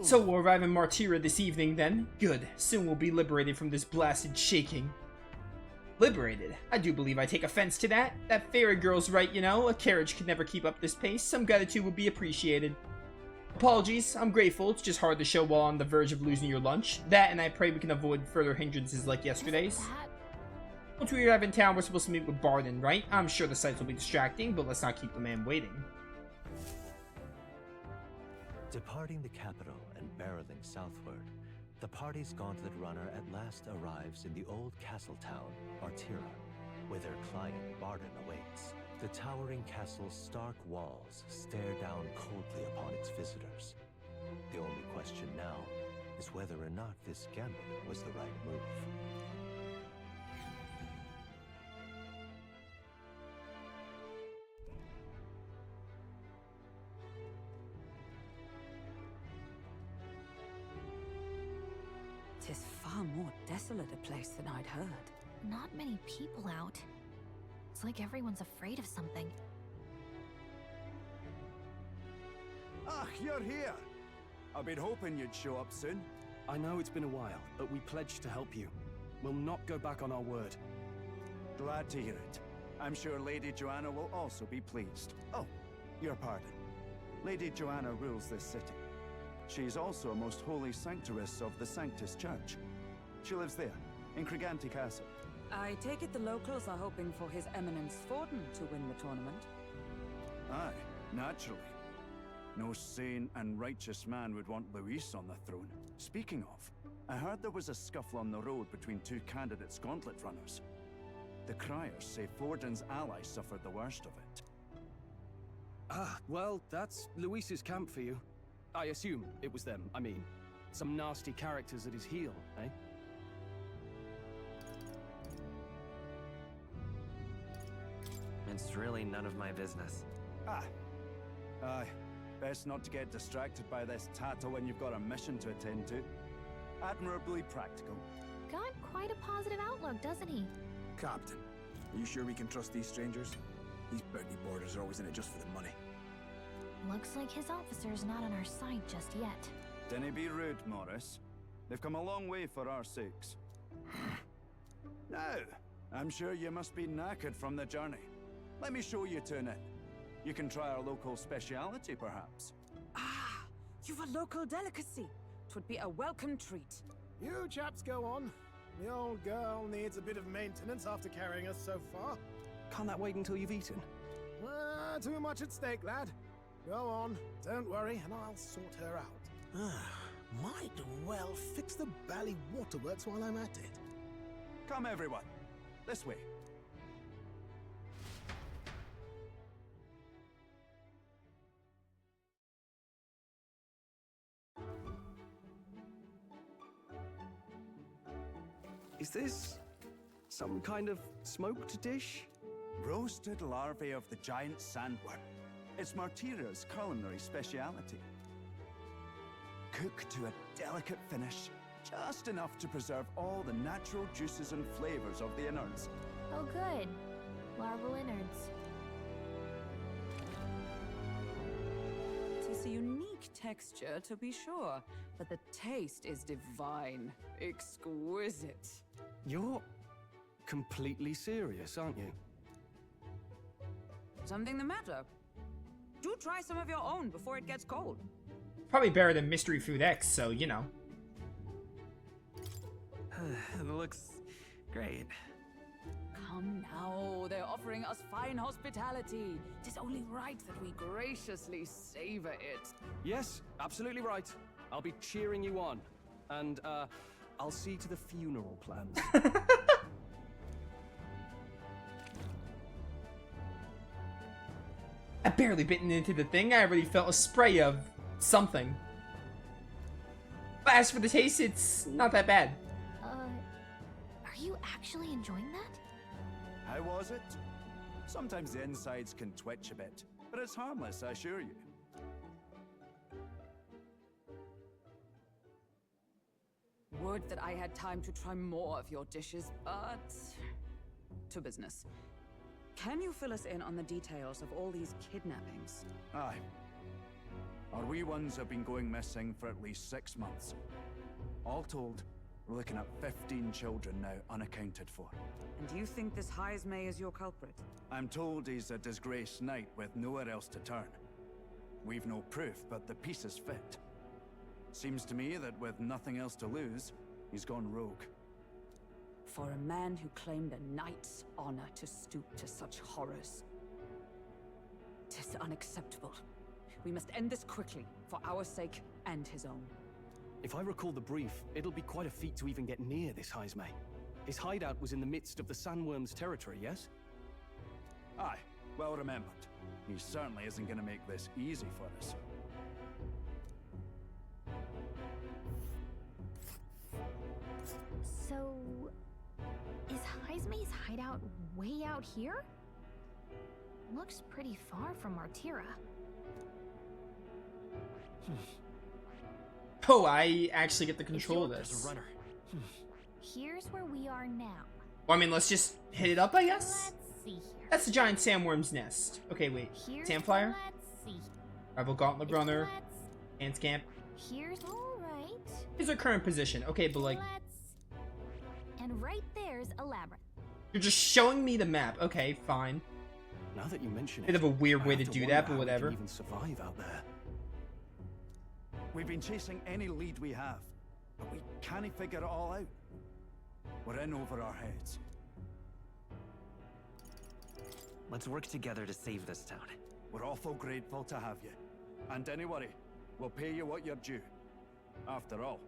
So we'll arrive in Martira this evening then? Good. Soon we'll be liberated from this blasted shaking. Liberated? I do believe I take offense to that. That fairy girl's right, you know. A carriage could never keep up this pace. Some gratitude would be appreciated. Apologies, I'm grateful. It's just hard to show while on the verge of losing your lunch. That, and I pray we can avoid further hindrances like yesterday's. Once we arrive in town, we're supposed to meet with Barden, right? I'm sure the sights will be distracting, but let's not keep the man waiting. Departing the capital and barreling southward, the party's gauntlet runner at last arrives in the old castle town, Martira, where their client Barden awaits. The towering castle's stark walls stare down coldly upon its visitors. The only question now is whether or not this gambit was the right move. Tis far more desolate a place than I'd heard. Not many people out. It's like everyone's afraid of something. Ah, you're here! I've been hoping you'd show up soon. I know it's been a while, but we pledged to help you. We'll not go back on our word. Glad to hear it. I'm sure Lady Joanna will also be pleased. Oh, your pardon. Lady Joanna rules this city. She's also a most holy sanctuaress of the Sanctus Church. She lives there, in Criganti Castle. I take it the locals are hoping for His Eminence Forden to win the tournament. Aye, naturally. No sane and righteous man would want Luis on the throne. Speaking of, I heard there was a scuffle on the road between two candidates gauntlet runners. The criers say Forden's allies suffered the worst of it. Ah, well, that's Luis's camp for you. I assume it was them, I mean. Some nasty characters at his heel, eh? It's really none of my business. Aye. Best not to get distracted by this tattle when you've got a mission to attend to. Admirably practical. Got quite a positive outlook, doesn't he? Captain, are you sure we can trust these strangers? These bounty boarders are always in it just for the money. Looks like his officer's not on our side just yet. Dinna be rude, Morris. They've come a long way for our sakes. Now, I'm sure you must be knackered from the journey. Let me show you to an inn. You can try our local speciality, perhaps. Ah, you've a local delicacy. 'Twould be a welcome treat. You chaps go on. The old girl needs a bit of maintenance after carrying us so far. Can't that wait until you've eaten? Too much at stake, lad. Go on, don't worry, and I'll sort her out. Might well fix the Bally Waterworks while I'm at it. Come, everyone. This way. Is this some kind of smoked dish? Roasted larvae of the giant sandworm. It's Martira's culinary speciality. Cooked to a delicate finish, just enough to preserve all the natural juices and flavors of the innards. Oh good. Larval innards. Tis a unique texture, to be sure, but the taste is divine. Exquisite. You're completely serious, aren't you? Something the matter? Do try some of your own before it gets cold. Probably better than Mystery Food X, so you know. It looks great. Come now, they're offering us fine hospitality. Tis only right that we graciously savor it. Yes, absolutely right. I'll be cheering you on. And, I'll see to the funeral plans. I barely bitten into the thing. I already felt a spray of something. But as for the taste, it's not that bad. Are you actually enjoying that? How was it? Sometimes the insides can twitch a bit, but it's harmless, I assure you. Would that I had time to try more of your dishes, but... to business. Can you fill us in on the details of all these kidnappings? Aye. Our wee ones have been going missing for at least 6 months. All told, we're looking at 15 children now unaccounted for. And you think this Heismay is your culprit? I'm told he's a disgraced knight with nowhere else to turn. We've no proof, but the pieces fit. Seems to me that with nothing else to lose, he's gone rogue. For a man who claimed a knight's honor to stoop to such horrors. 'Tis unacceptable. We must end this quickly, for our sake and his own. If I recall the brief, it'll be quite a feat to even get near this Heismay. His hideout was in the midst of the Sandworm's territory, yes? Aye, well remembered. He certainly isn't going to make this easy for us. So, is Heismay's hideout way out here? Looks pretty far from Martira. Oh, I actually get to control this. Runner. Here's where we are now. Well, I mean, let's just hit it up, I guess? Let's see here. That's the giant sandworm's nest. Okay, wait. Here's Sandflyer? Let's see. Rival Gauntlet Runner. Let's. Ants Camp. Here's alright. Here's our current position. Okay, but like, Let's. And right there's a labyrinth. you're just showing me the map. Okay, fine. Now that you mention it, Bit of a weird I way have to do wonder that, but how we can whatever. even survive out there. We've been chasing any lead we have, but we can't figure it all out. We're in over our heads. Let's work together to save this town. We're awful grateful to have you. And don't worry, we'll pay you what you're due. After all,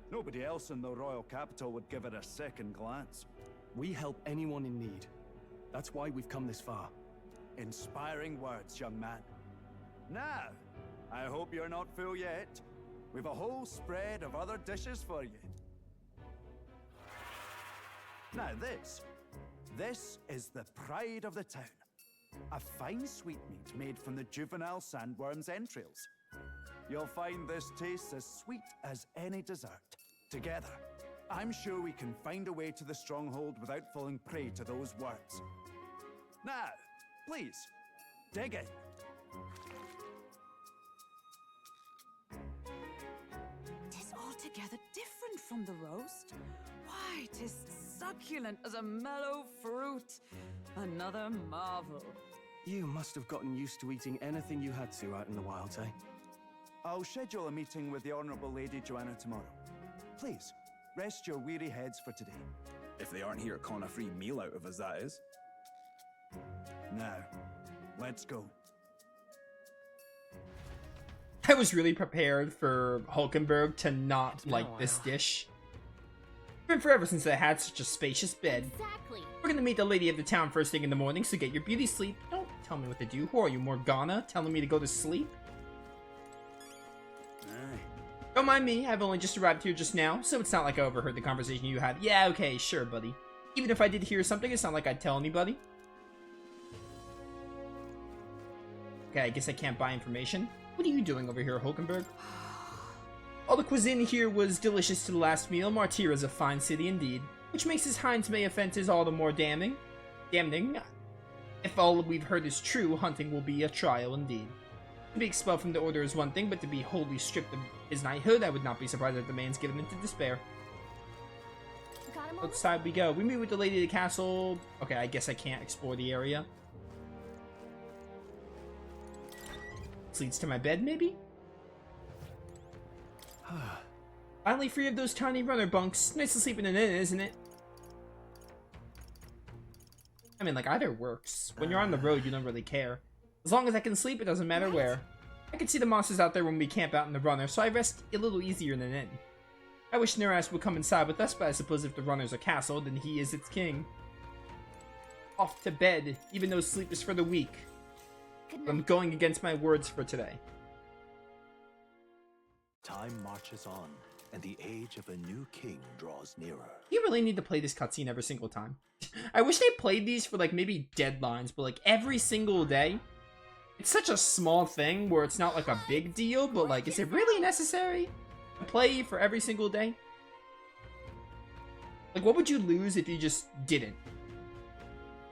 nobody else in the royal capital would give it a second glance. We help anyone in need. That's why we've come this far. Inspiring words, young man. Now, I hope you're not full yet. We've a whole spread of other dishes for you. Now this is the pride of the town. A fine sweetmeat made from the juvenile sandworm's entrails. You'll find this tastes as sweet as any dessert. Together, I'm sure we can find a way to the stronghold without falling prey to those words. Now, please, dig in. Tis altogether different from the roast. Why, tis succulent as a mellow fruit. Another marvel. You must have gotten used to eating anything you had to out in the wilds, eh? I'll schedule a meeting with the Honourable Lady Joanna tomorrow. Please, rest your weary heads for today. If they aren't here, con a free meal out of us, that is. Now, let's go. I was really prepared for Hulkenberg to not like this dish. It's been forever since I had such a spacious bed. Exactly. We're gonna meet the lady of the town first thing in the morning, so get your beauty sleep. Don't tell me what to do. Who are you, Morgana? Telling me to go to sleep? Aye. Don't mind me, I've only just arrived here just now, so it's not like I overheard the conversation you had. Yeah, okay, sure, buddy. Even if I did hear something, it's not like I'd tell anybody. Okay, I guess I can't buy information. What are you doing over here, Hulkenberg? All the cuisine here was delicious to the last meal. Martira's a fine city indeed, which makes his Heismay offenses all the more damning. If all we've heard is true, hunting will be a trial indeed. To be expelled from the order is one thing, but to be wholly stripped of his knighthood, I would not be surprised if the man's given into despair. Got him on Outside we go. We meet with the lady of the castle. Okay, I guess I can't explore the area. This leads to my bed, maybe? Finally free of those tiny runner bunks. Nice to sleep in an inn, isn't it? I mean, like, either works. When you're on the road, you don't really care. As long as I can sleep, it doesn't matter where. I can see the monsters out there when we camp out in the runner, so I rest a little easier in an inn. I wish Neras would come inside with us, but I suppose if the runner's a castle, then he is its king. Off to bed, even though sleep is for the weak. Good I'm night. going against my words for today. Time marches on, and the age of a new king draws nearer. You really need to play this cutscene every single time. I wish they played these for, like, maybe deadlines, but, like, every single day. It's such a small thing where it's not, like, a big deal, but, like, is it really necessary to play for every single day? Like, what would you lose if you just didn't?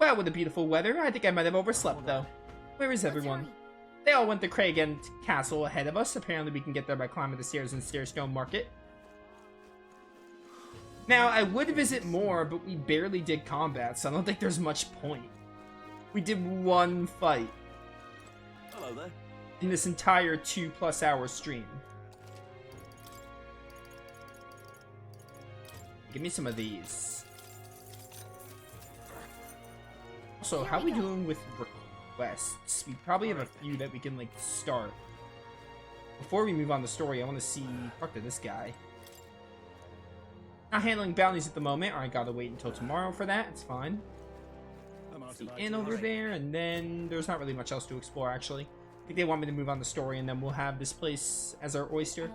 Wow, with the beautiful weather, I think I might have overslept, though. Where is Let's everyone? hurry. They all went to Craigend Castle ahead of us. Apparently we can get there by climbing the stairs in Stairstone Market. Now, I would visit more, but we barely did combat, so I don't think there's much point. We did one fight. Hello there. In this entire 2+ hour stream. Give me some of these. Also, how are we doing with requests? We probably have a few that we can, like, start. Before we move on the story, I want to see... Talk to this guy. Not handling bounties at the moment. I gotta wait until tomorrow for that. It's fine. See Inn over there, and then there's not really much else to explore, actually. I think they want me to move on the story, and then we'll have this place as our oyster.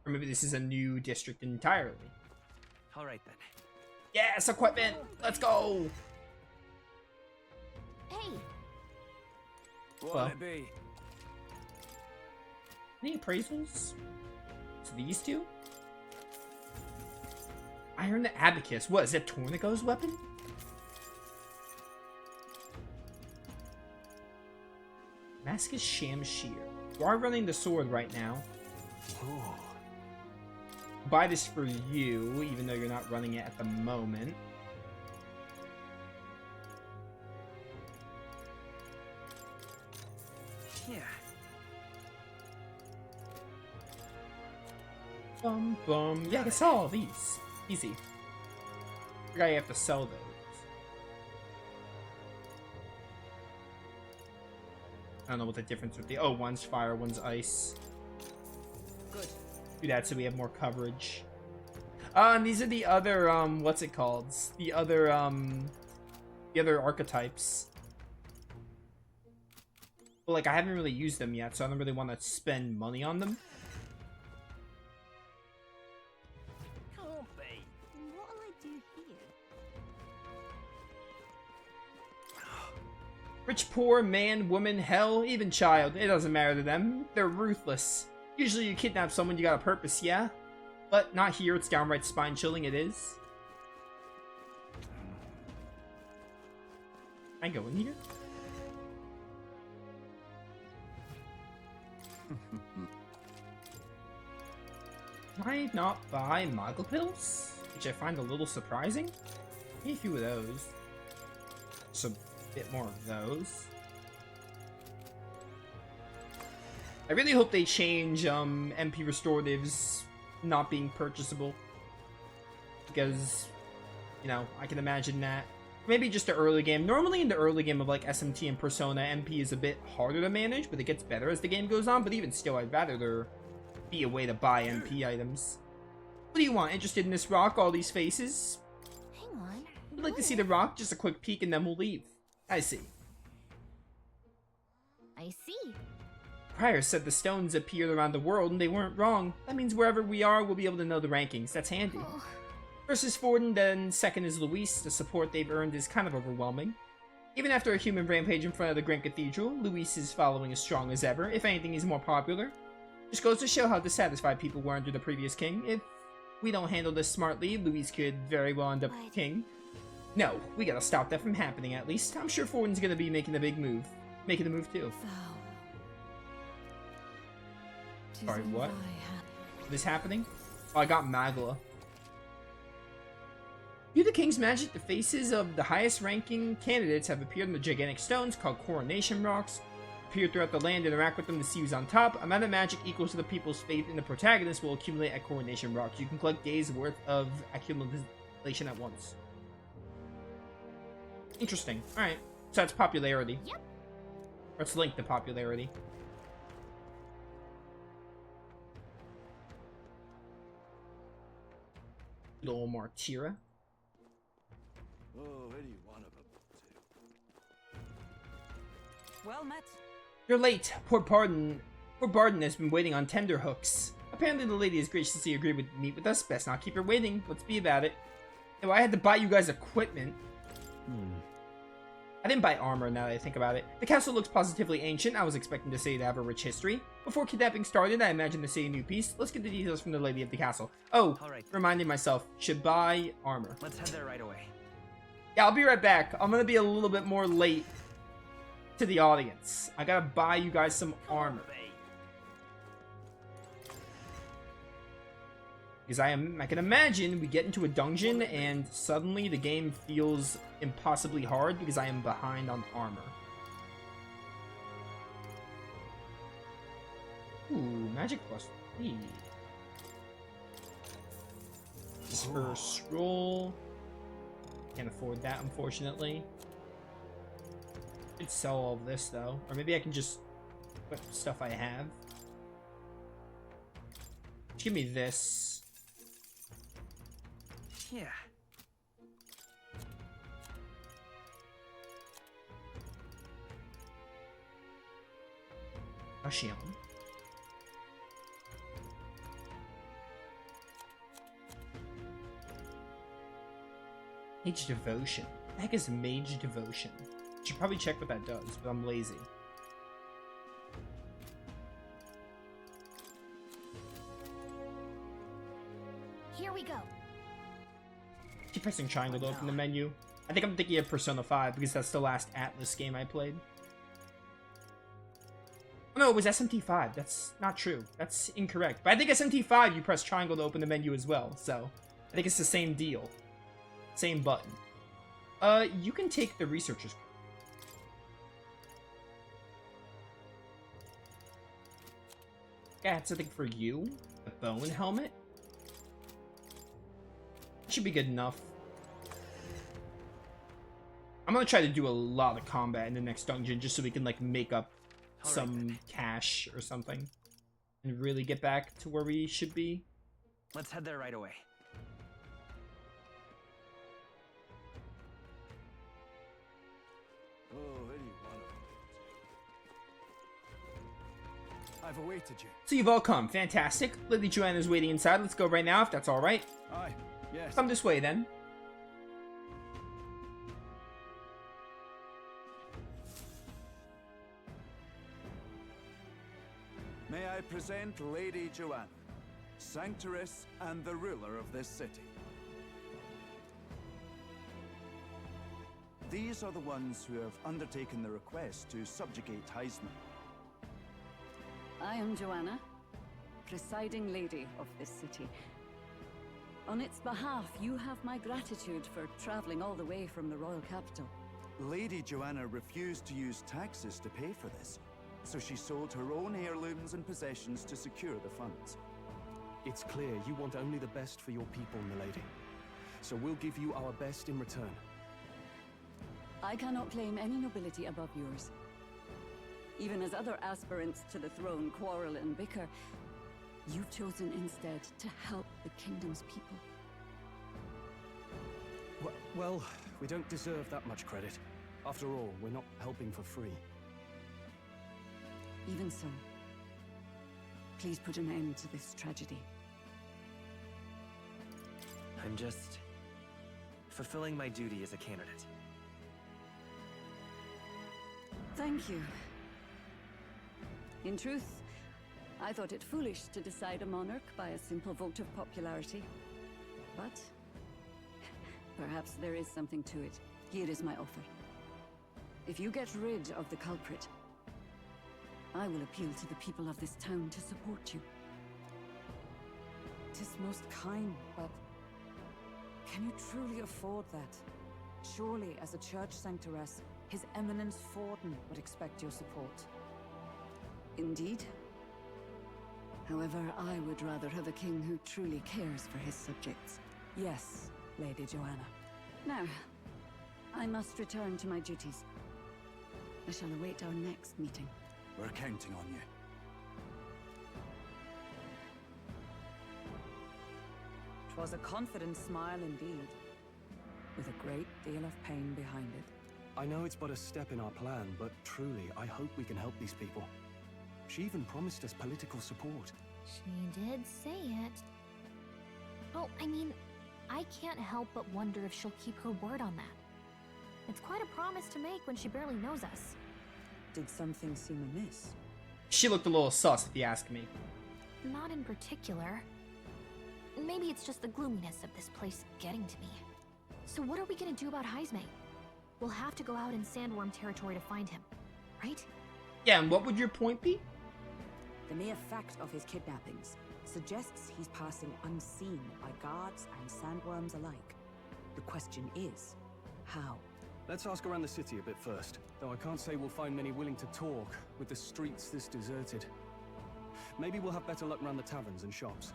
Or maybe this is a new district entirely. All right then. Yes, equipment! Let's go! Hey, Well. What'll it be? Any appraisals? So these two? Iron the Abacus. What, is that Tornigo's weapon? Damascus Shamshir. You are running the sword right now. Ooh. Buy this for you, even though you're not running it at the moment. Yeah. Bum bum. Yeah, I can sell all these. Easy. Forgot you have to sell those. I don't know what the difference would be. Oh, one's fire, one's ice. Good. Do that so we have more coverage. And these are the other, what's it called? The other archetypes. But, like, I haven't really used them yet, so I don't really want to spend money on them. what'll I do here? Rich, poor, man, woman, hell, even child. It doesn't matter to them. They're ruthless. Usually you kidnap someone, you got a purpose, yeah? But not here, it's downright spine-chilling, it is. Can I go in here? Can I not buy Moggle pills? Which I find a little surprising. Give me a few of those. Just a bit more of those. I really hope they change MP restoratives not being purchasable. Because, you know, I can imagine that. Maybe just the early game. Normally in the early game of like SMT and Persona, MP is a bit harder to manage, but it gets better as the game goes on. But even still, I'd rather there be a way to buy MP items. What do you want? Interested in this rock? All these faces? Hang on. Would like to see the rock? Just a quick peek and then we'll leave. I see. I see. Prior said the stones appeared around the world and they weren't wrong. That means wherever we are, we'll be able to know the rankings. That's handy. Oh, First is Forden, then second is Luis. The support they've earned is kind of overwhelming. Even after a human rampage in front of the Grand Cathedral, Luis's following is strong as ever. If anything, he's more popular. Just goes to show how dissatisfied people were under the previous king. If we don't handle this smartly, Luis could very well end up king. No, we gotta stop that from happening at least. I'm sure Forden's gonna be making a big move. Making the move too. Sorry, what? This happening? Oh, I got Magla. Due to King's magic, the faces of the highest ranking candidates have appeared in the gigantic stones called Coronation Rocks. Appear throughout the land, interact with them to see who's on top. Amount of magic equals to the people's faith in the protagonist will accumulate at Coronation Rocks. You can collect days worth of accumulation at once. Interesting. Alright. So that's popularity. Yep. Let's link the popularity. Little Martira. Oh, where do you want to go to? Well met. You're late. Poor Barden has been waiting on tender hooks. Apparently the lady has graciously agreed to meet with us. Best not keep her waiting. Let's be about it. Hey, well, I had to buy you guys equipment. I didn't buy armor now that I think about it. The castle looks positively ancient. I was expecting the city to have a rich history. Before kidnapping started, I imagined the city a new piece. Let's get the details from the lady of the castle. Oh, All right. reminding myself, should buy armor. Let's head there right away. Yeah, I'll be right back. I'm gonna be a little bit more late to the audience. I gotta buy you guys some armor. Because I can imagine we get into a dungeon and suddenly the game feels impossibly hard because I am behind on armor. Ooh, magic +3. Just for a scroll. Can't afford that, unfortunately. Could sell all of this though, or maybe I can just put stuff I have. Just give me this. Yeah. Ashion. Mage Devotion. What the heck is Mage Devotion? Should probably check what that does, but I'm lazy. Here we go. Keep pressing triangle to open the menu. I think I'm thinking of Persona 5 because that's the last Atlas game I played. Oh, no, it was SMT5. That's not true. That's incorrect. But I think SMT5 you press triangle to open the menu as well, so I think it's the same deal. Same button. You can take the researcher's. Yeah, it's something for you. A bone helmet. Should be good enough. I'm gonna try to do a lot of combat in the next dungeon just so we can like make up some cash or something and really get back to where we should be. Let's head there right away. Oh, where do you want to? I've awaited you. So you've all come. Fantastic. Lady Joanna's waiting inside. Let's go right now if that's alright. Aye, yes. Come this way then. May I present Lady Joanna, Sanctoress and the ruler of this city. These are the ones who have undertaken the request to subjugate Heisman. I am Joanna, presiding lady of this city. On its behalf, you have my gratitude for traveling all the way from the royal capital. Lady Joanna refused to use taxes to pay for this, so she sold her own heirlooms and possessions to secure the funds. It's clear you want only the best for your people, milady. So we'll give you our best in return. I cannot claim any nobility above yours. Even as other aspirants to the throne quarrel and bicker, you've chosen instead to help the kingdom's people. Well, we don't deserve that much credit. After all, we're not helping for free. Even so, please put an end to this tragedy. I'm just fulfilling my duty as a candidate. Thank you. In truth, I thought it foolish to decide a monarch by a simple vote of popularity. But perhaps there is something to it. Here is my offer. If you get rid of the culprit, I will appeal to the people of this town to support you. 'Tis most kind, but can you truly afford that? Surely, as a church sanctoress, His Eminence Forden would expect your support. Indeed. However, I would rather have a king who truly cares for his subjects. Yes, Lady Joanna. Now, I must return to my duties. I shall await our next meeting. We're counting on you. Twas a confident smile indeed, with a great deal of pain behind it. I know it's but a step in our plan, but truly, I hope we can help these people. She even promised us political support. She did say it. Oh, I mean, I can't help but wonder if she'll keep her word on that. It's quite a promise to make when she barely knows us. Did something seem amiss? She looked a little sus, if you ask me. Not in particular. Maybe it's just the gloominess of this place getting to me. So what are we gonna do about Heisme? We'll have to go out in Sandworm territory to find him, right? Yeah, and what would your point be? The mere fact of his kidnappings suggests he's passing unseen by guards and sandworms alike. The question is, how? Let's ask around the city a bit first, though I can't say we'll find many willing to talk with the streets this deserted. Maybe we'll have better luck around the taverns and shops.